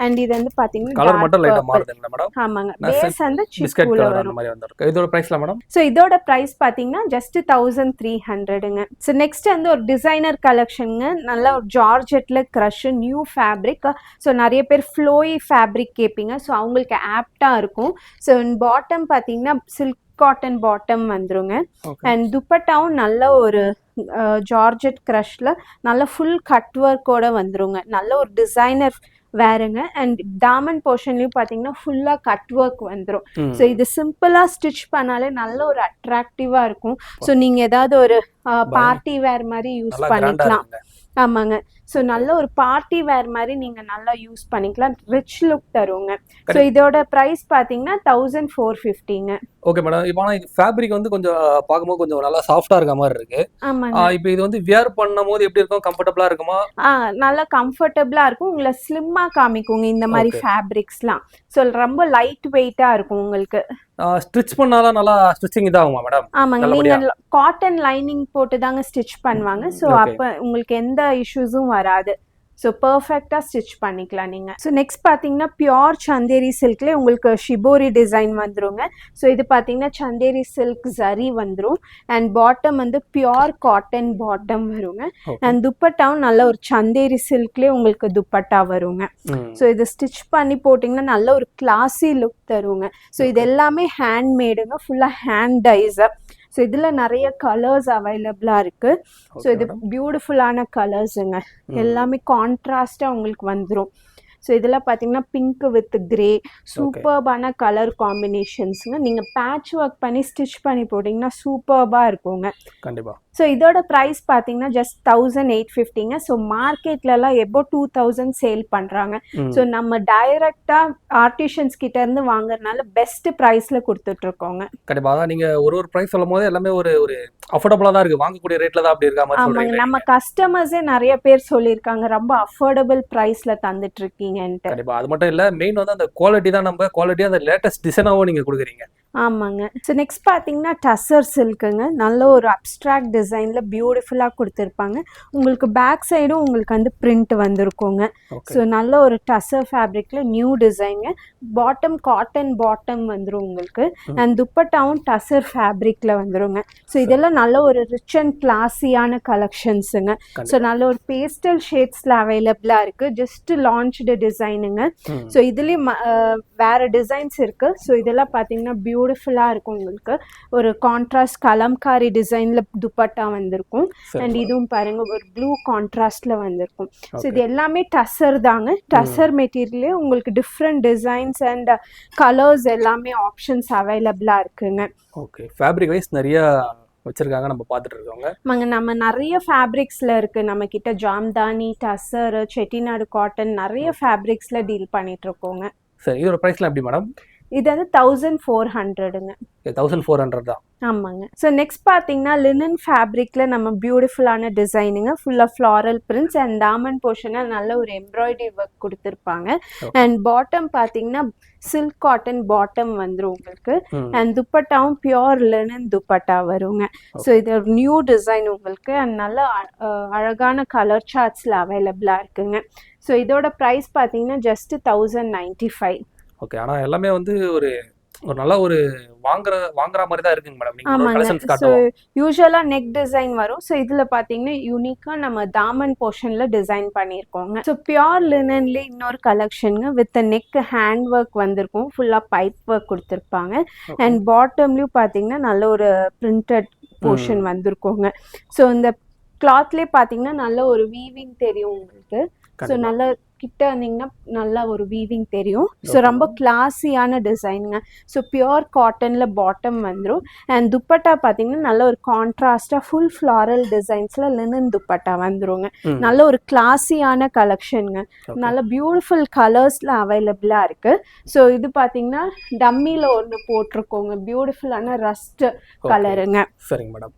அண்ட் இது வந்து பாத்தீங்கன்னா கலர் மட்டும் லைட்டா மாறுதுங்க மேடம். ஆமாங்க, பேஸ் வந்து சிக்குல வரும். அந்த மாதிரி வந்திருக்கு. இதோட பிரைஸ்ல மேடம்? சோ இதோட பிரைஸ் பாத்தீங்கன்னா ஜஸ்ட் 1300ங்க. சோ நெக்ஸ்ட் வந்து ஒரு டிசைனர் கலெக்ஷனுங்க. நல்ல ஒரு ஜார்ஜெட்ல கிரஷ் நியூ ஃபேப்ரிக். சோ நிறைய பேர் ஃப்ளோயி ஃபேப்ரிக் கேப்பீங்க. சோ அவங்களுக்கு ஆப்டா இருக்கும். சோ பாட்டம் பாத்தீங்கன்னா சில்க் காட்டன் பாட்டம் வந்துருங்க. அண்ட் துப்பட்டாவும் நல்ல ஒரு ஜார்ஜெட் கிரஷ்ல நல்ல ஃபுல் கட் ஒர்க்கோட வந்துருங்க. நல்ல ஒரு டிசைனர் வேறுங்க. அண்ட் தாமன் போர்ஷன்லயும் பாத்தீங்கன்னா ஃபுல்லா கட் ஒர்க் வந்துடும். ஸோ இது சிம்பிளா ஸ்டிச் பண்ணாலே நல்ல ஒரு அட்ராக்டிவா இருக்கும். ஸோ நீங்க ஏதாவது ஒரு பார்ட்டி வேர் மாதிரி யூஸ் பண்ணிக்கலாம். ஆமாங்க, ஸோ நல்ல ஒரு பார்ட்டி வேர் மாதிரி நீங்க நல்லா யூஸ் பண்ணிக்கலாம். ரிச் லுக் தருங்க. ஸோ இதோட பிரைஸ் பாத்தீங்கன்னா 1450ங்க. Okay madam. இப்போ இது ஃபேப்ரிக் வந்து கொஞ்சம் பார்க்கும்போது கொஞ்சம் நல்லா சாஃப்டா இருக்க மாதிரி இருக்கு. ஆமாங்க. இப்போ இது வந்து வியர் பண்ணும்போது எப்படி இருக்கும்? கம்ஃபர்டபுளா இருக்குமா? நல்லா கம்ஃபர்டபுளா இருக்கும். உங்களை ஸ்லிம்மா காமிக்குங்க இந்த மாதிரி ஃபேப்ரிக்ஸ்லாம். ஸோ ரொம்ப லைட் வெயிட்டா இருக்கும் உங்களுக்கு. ஸ்டிச் பண்ணாதான் நல்லா ஸ்டிச்சிங் இதாகுமா மேடம்? ஆமாங்க, நீங்க காட்டன் லைனிங் போட்டு தாங்க ஸ்டிச் பண்ணுவாங்க. ஸோ அப்போ உங்களுக்கு எந்த இஷ்யூஸும் வராது. ஸோ பர்ஃபெக்டாக ஸ்டிச் பண்ணிக்கலாம் நீங்கள். ஸோ நெக்ஸ்ட் பார்த்தீங்கன்னா பியோர் சந்தேரி சில்க்லேயே உங்களுக்கு ஷிபோரி டிசைன் வந்துருங்க. ஸோ இது பார்த்தீங்கன்னா சந்தேரி சில்க் ஜரி வந்துடும். அண்ட் பாட்டம் வந்து பியோர் காட்டன் பாட்டம் வருங்க. அண்ட் துப்பட்டாவும் நல்ல ஒரு சந்தேரி சில்க்லேயே உங்களுக்கு துப்பட்டா வருங்க. ஸோ இது ஸ்டிச் பண்ணி போட்டிங்கன்னா நல்ல ஒரு கிளாஸி லுக் தருங்க. ஸோ இது எல்லாமே ஹேண்ட்மேடுங்க, ஃபுல்லாக ஹேண்ட் டைஸு. ஸோ இதில் நிறைய கலர்ஸ் அவைலபிளாக இருக்குது. ஸோ இது பியூட்டிஃபுல்லான கலர்ஸுங்க. எல்லாமே கான்ட்ராஸ்டாக உங்களுக்கு வந்துடும். ஸோ இதெல்லாம் பார்த்தீங்கன்னா பிங்க் வித் கிரே சூப்பர்பான கலர் காம்பினேஷன்ஸுங்க. நீங்கள் பேட்ச் ஒர்க் பண்ணி ஸ்டிச் பண்ணி போட்டிங்கன்னா சூப்பர்பாக இருக்குங்க. கண்டிப்பாக. ஸோ இதோட ப்ரைஸ் பார்த்தீங்கன்னா ஜஸ்ட் 1850ங்க. ஸோ மார்க்கெட்லலாம் எபோ 2000 சேல் பண்ணுறாங்க. ஸோ நம்ம டைரெக்டாக ஆர்டிஷியன்ஸ் கிட்ட இருந்து வாங்குறதுனால பெஸ்ட் ப்ரைஸில் கொடுத்துட்ருக்கோங்க. கண்டிப்பா. அதான் நீங்க ஒரு பிரைஸ் சொல்லும் போது எல்லாமே ஒரு ஒரு அஃபோர்டபுளா தான் இருக்கு. வாங்கக்கூடிய ரேட்ல தான் அப்படி இருக்கா மாதிரி ஆமாங்க. சொல்றீங்க. நம்ம கஸ்டமர்ஸே நிறைய பேர் சொல்லியிருக்காங்க ரொம்ப அஃபோர்டபுள் ப்ரைஸில் தந்துட்டு இருக்கீங்கன்ட்டு. கண்டிப்பா. அது மட்டும் இல்ல, மெயின் வந்து அந்த குவாலிட்டி தான், நம்ம குவாலிட்டியா அந்த லேட்டஸ்ட் டிசைனாவும் நீங்க கொடுக்குறீங்க. ஆமாங்க. ஸோ நெக்ஸ்ட் பார்த்தீங்கன்னா டசர் சில்க்குங்க. நல்ல ஒரு அப்ஸ்ட்ராக்ட் டிசைனில் பியூட்டிஃபுல்லாக கொடுத்துருப்பாங்க. உங்களுக்கு பேக் சைடும் உங்களுக்கு வந்து பிரிண்ட் வந்திருக்குங்க. ஸோ நல்ல ஒரு டசர் ஃபேப்ரிக்கில் நியூ டிசைனுங்க. பாட்டம் காட்டன் பாட்டம் வந்துடும் உங்களுக்கு. அண்ட் துப்பட்டாவும் டசர் ஃபேப்ரிக்கில் வந்துருங்க. ஸோ இதெல்லாம் நல்ல ஒரு ரிச் அண்ட் கிளாஸியான கலெக்ஷன்ஸுங்க. ஸோ நல்ல ஒரு பேஸ்டல் ஷேட்ஸில் அவைலபிளாக இருக்குது. ஜஸ்ட் லான்ச்டு டிசைனுங்க. ஸோ இதுலேயும் வேறு டிசைன்ஸ் இருக்குது. ஸோ இதெல்லாம் பார்த்தீங்கன்னா பியூட்டிஃபுல்லாக இருக்கும் உங்களுக்கு. ஒரு கான்ட்ராஸ்ட் கலம்காரி டிசைனில் துப்பட்டா வந்திருக்கும். அண்ட் இதுவும் பாருங்க ஒரு ப்ளூ கான்ட்ராஸ்டில் வந்திருக்கும். ஸோ இது எல்லாமே டசர் தாங்க. டசர் மெட்டீரியலே உங்களுக்கு டிஃப்ரெண்ட் டிசைன்ஸ் அண்ட் கலர்ஸ் எல்லாமே ஆப்ஷன்ஸ் அவைலபிளாக இருக்குங்க. ஓகே. ஃபேப்ரிக் வைஸ் நிறைய வச்சிருக்காங்க, நம்ம பார்த்துட்டு இருக்கோங்க. நம்ம நிறைய ஃபேப்ரிக்ஸில் இருக்குது. நம்ம கிட்ட ஜாம்தானி, டசர், செட்டிநாடு காட்டன் நிறைய ஃபேப்ரிக்ஸில் டீல் பண்ணிட்டு இருக்கோங்க. சரி, இதோட ப்ரைஸ்லாம் எப்படி மேடம்? இது வந்து 1400ங்க. 1400 தான். ஆமாங்க. ஸோ நெக்ஸ்ட் பார்த்தீங்கன்னா லினன் ஃபேப்ரிக்கில் நம்ம பியூட்டிஃபுல்லான டிசைனுங்க. ஃபுல்லாக ஃப்ளாரல் பிரிண்ட்ஸ் அண்ட் டாமன் போர்ஷனில் நல்ல ஒரு எம்ப்ராய்டரி ஒர்க் கொடுத்துருப்பாங்க. அண்ட் பாட்டம் பார்த்தீங்கன்னா சில்க் காட்டன் பாட்டம் வந்துடும் உங்களுக்கு. அண்ட் துப்பட்டாவும் பியோர் லினன் துப்பட்டா வருங்க. ஸோ இது ஒரு நியூ டிசைன் உங்களுக்கு. அண்ட் நல்ல அழகான கலர் சார்ட்ஸில் அவைலபிளாக இருக்குங்க. ஸோ இதோட ப்ரைஸ் பார்த்தீங்கன்னா ஜஸ்ட் 1095. ஓகே. ஆனால் எல்லாமே வந்து ஒரு நல்ல ஒரு வாங்குற மாதிரி தான் இருக்குங்க மேடம். நீங்க கலெக்ஷன்ஸ் காட்டுவோம். யூசுவலாக நெக் டிசைன் வரும். ஸோ இதில் பார்த்தீங்கன்னா யூனிக்காக நம்ம தாமன் போர்ஷனில் டிசைன் பண்ணியிருக்கோங்க. ஸோ பியோர் லினன்லேயே இன்னொரு கலெக்ஷனுங்க வித் நெக் ஹேண்ட் ஒர்க் வந்திருக்கும். ஃபுல்லாக பைப் ஒர்க் கொடுத்துருப்பாங்க. அண்ட் பாட்டம்லேயும் பார்த்தீங்கன்னா நல்ல ஒரு பிரிண்டட் போர்ஷன் வந்திருக்குங்க. ஸோ இந்த கிளாத்லேயே பார்த்தீங்கன்னா நல்ல ஒரு வீவிங் தெரியும் உங்களுக்கு. ஸோ நல்ல கிட்ட வந்தீங்கன்னா நல்லா ஒரு வீவிங் தெரியும். ஸோ ரொம்ப கிளாஸியான டிசைனுங்க. ஸோ பியோர் காட்டனில் பாட்டம் வந்துடும். அண்ட் துப்பட்டா பார்த்தீங்கன்னா நல்ல ஒரு கான்ட்ராஸ்டாக ஃபுல் ஃப்ளாரல் டிசைன்ஸில் லினன் துப்பட்டா வந்துருங்க. நல்ல ஒரு கிளாஸியான கலெக்ஷனுங்க. நல்ல பியூட்டிஃபுல் கலர்ஸில் அவைலபிளாக இருக்குது. ஸோ இது பார்த்தீங்கன்னா டம்மியில் ஒன்று போட்டிருக்கோங்க. பியூட்டிஃபுல்லான ரஸ்ட் கலருங்க. சரிங்க மேடம்.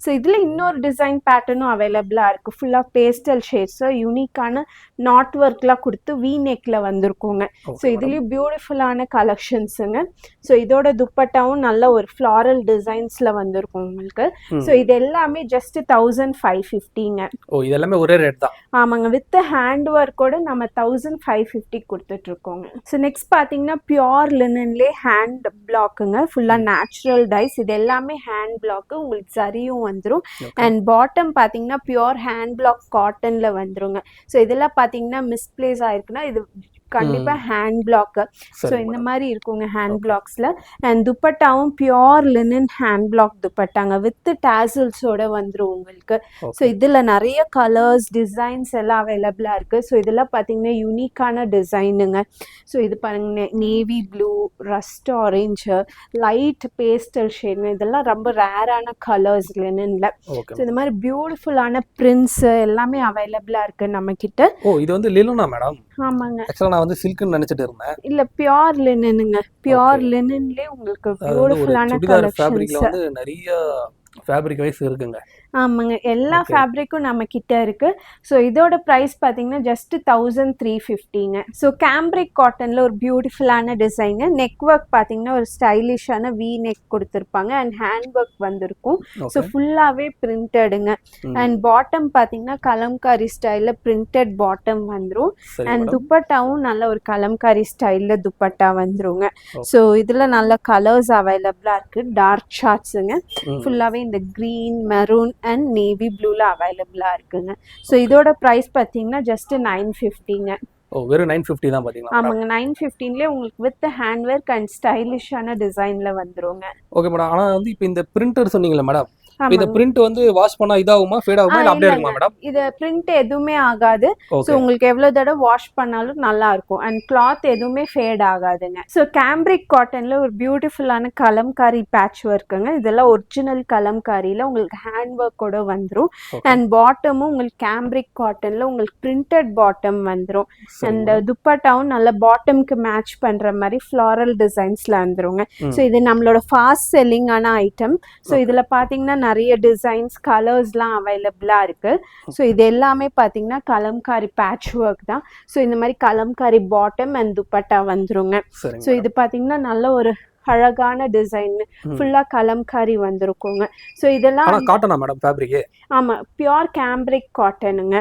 ஸோ இதில் இன்னொரு டிசைன் பேட்டர்னும் அவைலபிளாக இருக்குது. ஃபுல்லாக பேஸ்டல் ஷேட்ஸு யூனிக்கான நாட் ஒர்க்லாம் கொடுத்து வி நெக்கில் வந்திருக்குங்க. ஸோ இதுலேயும் பியூட்டிஃபுல்லான கலெக்ஷன்ஸுங்க. ஸோ இதோட துப்பட்டாவும் நல்ல ஒரு ஃப்ளாரல் டிசைன்ஸில் வந்திருக்கும் உங்களுக்கு. ஸோ இது எல்லாமே ஜஸ்ட் 1550ங்க. ஓ, இது எல்லாமே ஒரே ரேட் தான்? ஆமாங்க. வித் ஹேண்ட் ஒர்க்கோட நம்ம 1550 கொடுத்துட்ருக்கோங்க. ஸோ நெக்ஸ்ட் பார்த்தீங்கன்னா பியோர் லினன்லேயே ஹேண்ட் பிளாக்குங்க. ஃபுல்லாக நேச்சுரல் டைஸ். இது எல்லாமே ஹேண்ட் பிளாக்கு. உங்களுக்கு சரியும் வந்துரும். அண்ட் பாட்டம் பாத்தீங்கன்னா பியோர் ஹேண்ட் பிளாக் காட்டன்ல வந்துருங்க. ஸோ இதெல்லாம் பாத்தீங்கன்னா மிஸ்பிளேஸ் ஆயிருக்குன்னா இது கண்டிப்பா ஹேண்ட் பிளாக். ஸோ இந்த மாதிரி இருக்குங்க ஹேண்ட் பிளாக்ஸ்ல. அண்ட் துப்பட்டாவும் பியோர் லினன் ஹேண்ட் பிளாக் துப்பட்டாங்க வித் டாசல்ஸோட வந்துடும் உங்களுக்கு. ஸோ இதுல நிறைய கலர்ஸ் டிசைன்ஸ் எல்லாம் அவைலபிளா இருக்கு. ஸோ இதெல்லாம் பாத்தீங்கன்னா யூனிக்கான டிசைனுங்க. ஸோ இது பாருங்க navy blue, rust orange, light pastel shade, இதெல்லாம் ரொம்ப ரேரான கலர்ஸ் லினன்ல. ஸோ இந்த மாதிரி பியூட்டிஃபுல்லான பிரிண்ட்ஸ் எல்லாமே அவைலபிளா இருக்கு நம்ம கிட்ட. ஓ, இது வந்து லினனா மேடம்? ஆமாங்க. ஆக்சுவலா நான் வந்து சில்க்னு நினைச்சிட்டு இருந்தேன். இல்ல பியோர் லினனுங்க. பியோர் லினன்லயே உங்களுக்கு பியூட்டிஃபுல்லான கலெக்ஷன்ஸ் வந்து நிறைய ஃபேப்ரிக் வைஸ் இருக்குங்க. ஆமாங்க. எல்லா ஃபேப்ரிக்கும் நம்ம கிட்ட இருக்கு. ஸோ இதோட ப்ரைஸ் பார்த்தீங்கன்னா ஜஸ்ட் 1350ங்க. ஸோ கேம்ப்ரிக் காட்டன்ல ஒரு பியூட்டிஃபுல்லான டிசைனு. நெக் ஒர்க் பார்த்தீங்கன்னா ஒரு ஸ்டைலிஷான வி நெக் கொடுத்துருப்பாங்க. அண்ட் ஹேண்ட் ஒர்க் வந்திருக்கும். ஸோ ஃபுல்லாகவே பிரிண்டடுங்க. அண்ட் பாட்டம் பார்த்தீங்கன்னா கலம்காரி ஸ்டைலில் பிரிண்டட் பாட்டம் வந்துடும். அண்ட் துப்பட்டாவும் நல்ல ஒரு கலம்காரி ஸ்டைலில் துப்பட்டா வந்துருங்க. ஸோ இதில் நல்ல கலர்ஸ் அவைலபிளாக இருக்கு. டார்க் ஷார்ட்ஸுங்க. ஃபுல்லாகவே இந்த க்ரீன், மெரூன் அண்ட் நேவி ப்ளூல அவைலபிளா இருக்குங்க. ஸோ இதோட ப்ரைஸ் பார்த்தீங்கன்னா ஜஸ்ட் 950ங்க. ஓ, வெறும் 950 தான் பாத்தீங்களா? ஆமாங்க. 915ல உங்களுக்கு வித் ஹேண்ட் ஒர்க் அண்ட் ஸ்டைலிஷான டிசைன்ல வந்துருங்க. Okay madam. ஆனா வந்து இப்போ இந்த பிரிண்டர் சொன்னீங்களா மேடம், இந்த பிரிண்ட் வந்து வாஷ் பண்ணா இதாகுமா ஃபேட் ஆகுமா இல்ல அப்படியே இருக்குமா மேடம்? இது பிரிண்ட் எதுவுமே ஆகாது. So okay. உங்களுக்கு எவ்வளவு தடவை வாஷ் பண்ணாலும் நல்லா இருக்கும். அண்ட் கிளாத் எதுவுமே ஃபேட் ஆகாதுங்க. ஸோ கேம்பிரிக் காட்டன்ல ஒரு பியூட்டிஃபுல்லான கலம்காரி பேட்ச் ஒர்க்குங்க. இதெல்லாம் ஒரிஜினல் கலம்காரியில உங்களுக்கு ஹேண்ட் ஒர்க்கோட வந்துரும். அண்ட் பாட்டமும் உங்களுக்கு கேம்பிரிக் காட்டன்ல உங்களுக்கு பிரிண்டட் பாட்டம் வந்துரும். அண்ட் துப்பட்டாவும் நல்ல பாட்டம்க்கு மேட்ச் பண்ற மாதிரி ஃப்ளாரல் டிசைன்ஸ்ல வந்துருங்க. ஸோ இது நம்மளோட ஃபாஸ்ட் செல்லிங்கான ஐட்டம். ஸோ இதுல பாத்தீங்கன்னா நிறைய டிசைன்ஸ் கலர்ஸ்லாம் அவைலபிளா இருக்கு. ஸோ இது எல்லாமே பாத்தீங்கன்னா கலம்காரி பேட்ச் ஒர்க் தான். ஸோ இந்த மாதிரி கலம்காரி பாட்டம் அண்ட் துப்பட்டா வந்துருங்க. ஸோ இது பாத்தீங்கன்னா நல்ல ஒரு அழகான டிசைன் ஃபுல்லா கலம்காரி வந்திருக்குங்க. ஸோ இதெல்லாம் காட்டனா மேடம் ஃபேப்ரிக்? ஆமா, பியூர் கேம்பிரிக் காட்டனுங்க.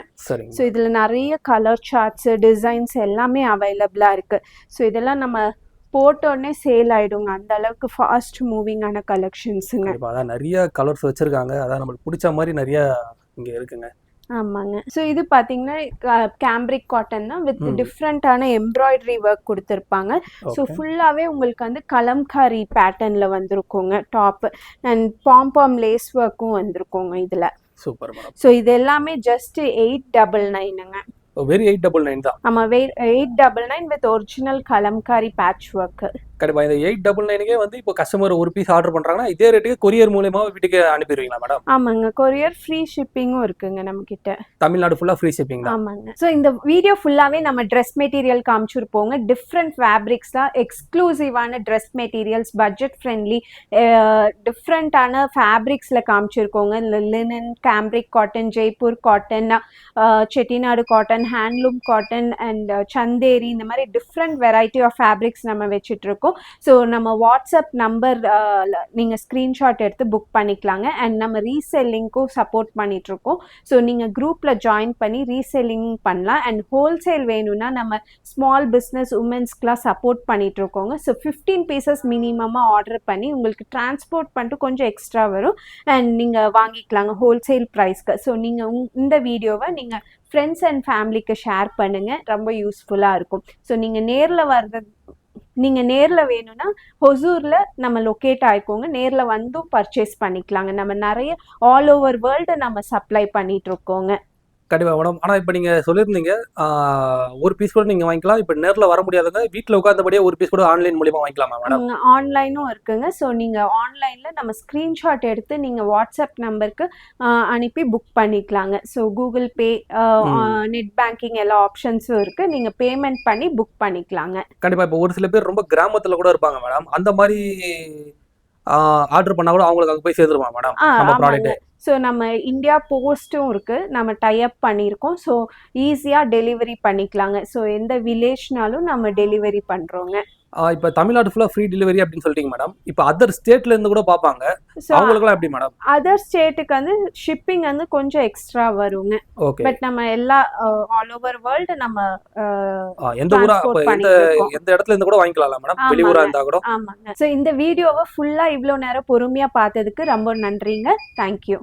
ஸோ இதுல நிறைய கலர் சார்ட்ஸ் டிசைன்ஸ் எல்லாமே அவைலபிளா இருக்கு. ஸோ இதெல்லாம் நம்ம போட்டோடனே சேல் ஆயிடுங்க. அந்த அளவுக்கு ஃபாஸ்ட் மூவிங்கான கலெக்ஷன்ஸுங்க. அதான் நிறைய கலர்ஸ் வச்சிருக்காங்க. அதான் நம்மளுக்கு பிடிச்ச மாதிரி நிறைய இங்க இருக்குங்க. ஆமாங்க. ஸோ இது பார்த்தீங்கன்னா கேம்பிரிக் காட்டன் தான் வித் டிஃப்ரெண்ட்டான எம்ப்ராய்டரி ஒர்க் கொடுத்துருப்பாங்க. ஸோ ஃபுல்லாகவே உங்களுக்கு வந்து கலம்காரி பேட்டர்னில் வந்திருக்குங்க டாப். அண்ட் பாம் லேஸ் ஒர்க்கும் வந்திருக்குங்க இதில். Super madam. ஸோ இது எல்லாமே ஜஸ்ட் 899ங்க. வெரி 899 தான். ஆமா, 899 with original Kalamkari patch work. கண்டிப்பா. இந்த 899க்கே வந்து இப்போ கஸ்டமர் ஒரு பீஸ் ஆர்டர் பண்றாங்கன்னா இதே ரேட்டுக்கு கொரியர் மூலமா வீட்டுக்கு அனுப்பிடுவீங்களா மேடம்? ஆமாங்க, கொரியர் ஃப்ரீ ஷிப்பிங்கும் இருக்குங்க நம்ம கிட்ட. தமிழ்நாடு ஃபுல்லா ஃப்ரீ ஷிப்பிங் தான். ஆமாங்க. ஸோ இந்த வீடியோ ஃபுல்லாவே நம்ம ட்ரெஸ் மெட்டீரியல் காமிச்சிருப்போங்க. டிஃப்ரெண்ட் ஃபேப்ரிக்ஸ் தான், எக்ஸ்க்ளூசிவான ட்ரெஸ் மெட்டீரியல்ஸ், பட்ஜெட் ஃப்ரெண்ட்லி டிஃப்ரெண்ட்டான ஃபேப்ரிக்ஸ்ல காமிச்சிருக்கோங்க. Linen, cambric cotton, Jaipur cotton, Chettinad cotton, handloom cotton and Chanderi, இந்த மாதிரி டிஃப்ரெண்ட் வெரைட்டி ஆஃப் ஃபேப்ரிக்ஸ் நம்ம வச்சுட்டு இருக்கோம். ஸோ நம்ம வாட்ஸ்அப் நம்பர் நீங்கள் ஸ்க்ரீன்ஷாட் எடுத்து புக் பண்ணிக்கலாங்க. அண்ட் நம்ம ரீசெல்லிங்க்கும் சப்போர்ட் பண்ணிட்டு இருக்கோம். ஸோ நீங்கள் குரூப்பில் ஜாயின் பண்ணி ரீசெல்லிங் பண்ணலாம். அண்ட் ஹோல்சேல் வேணும்னா நம்ம ஸ்மால் பிஸ்னஸ் உமன்ஸ்க்குலாம் சப்போர்ட் பண்ணிட்டு இருக்கோங்க. ஸோ 15 பீசஸ் மினிமமாக ஆர்டர் பண்ணி உங்களுக்கு டிரான்ஸ்போர்ட் பண்ணிட்டு கொஞ்சம் எக்ஸ்ட்ரா வரும். அண்ட் நீங்கள் வாங்கிக்கலாங்க ஹோல்சேல் ப்ரைஸ்க்கு. ஸோ நீங்கள் இந்த வீடியோவை நீங்கள் ஃப்ரெண்ட்ஸ் அண்ட் ஃபேமிலிக்கு ஷேர் பண்ணுங்கள், ரொம்ப யூஸ்ஃபுல்லாக இருக்கும். ஸோ நீங்கள் நேரில் வேணும்னா ஹொசூரில் நம்ம லொக்கேட் ஆகிக்கோங்க. நேரில் வந்தும் பர்ச்சேஸ் பண்ணிக்கலாங்க. நம்ம நிறைய ஆல் ஓவர் வேர்ல்டு நம்ம சப்ளை பண்ணிட்டு இருக்கோங்க. கண்டிப்பா மேடம். ஆனா இப்ப நீங்க சொல்லியிருந்தீங்க ஒரு பீஸ் கூட நீங்க வாங்கிக்கலாம். இப்ப நேர்ல வர முடியாதவங்க வீட்ல உட்கார்ந்தபடியே ஒரு பீஸ் கூட ஆன்லைன் மூலமா வாங்கிக்கலாமா மேடம்? ஆன்லைனும் இருக்குங்க. ஸோ நீங்க ஆன்லைன்ல நம்ம ஸ்கிரீன்ஷாட் எடுத்து நீங்க வாட்ஸ்அப் நம்பருக்கு அனுப்பி புக் பண்ணிக்கலாங்க. So Google Pay, net banking எல்லா ஆப்ஷன்ஸும் இருக்கு. நீங்க பேமெண்ட் பண்ணி புக் பண்ணிக்கலாங்க. கண்டிப்பா. இப்போ ஒரு சில பேர் ரொம்ப கிராமத்துல கூட இருப்பாங்க மேடம். அந்த மாதிரி ஆர்டர் பண்ணா கூட அவங்களுக்கு அங்க போய் சேர்ந்துருமா மேடம் நம்ம ப்ராடக்ட்? ஸோ நம்ம இந்தியா போஸ்ட்டும் இருக்கு, நம்ம டைப் பண்ணியிருக்கோம். ஸோ ஈஸியாக டெலிவரி பண்ணிக்கலாங்க. ஸோ எந்த வில்லேஜ்னாலும் நம்ம டெலிவரி பண்ணுறோங்க. இப்போ தமிழ்நாடு ஃபுல்லாக ஃப்ரீ டெலிவரி அப்படின்னு சொல்லிட்டீங்க மேடம். இப்போ அதர் ஸ்டேட்ல இருந்து கூட பார்ப்பாங்க, அவங்களுக்குலாம் எப்படி மேடம்? அதர் ஸ்டேட்டுக்கு வந்து ஷிப்பிங் வந்து கொஞ்சம் எக்ஸ்ட்ரா வருங்க. ஓகே. பட் நம்ம எல்லா ஆல் ஓவர் வேர்ல்டு நம்ம எந்த ஊரா எந்த இடத்துல இருந்து கூட வாங்கிக்கலாம் மேடம், வெளியூரா இருந்தா கூட. ஆமாங்க. ஸோ இந்த வீடியோவை ஃபுல்லா இவ்வளோ நேரம் பொறுமையா பார்த்ததுக்கு ரொம்ப நன்றிங்க. தேங்க்யூ.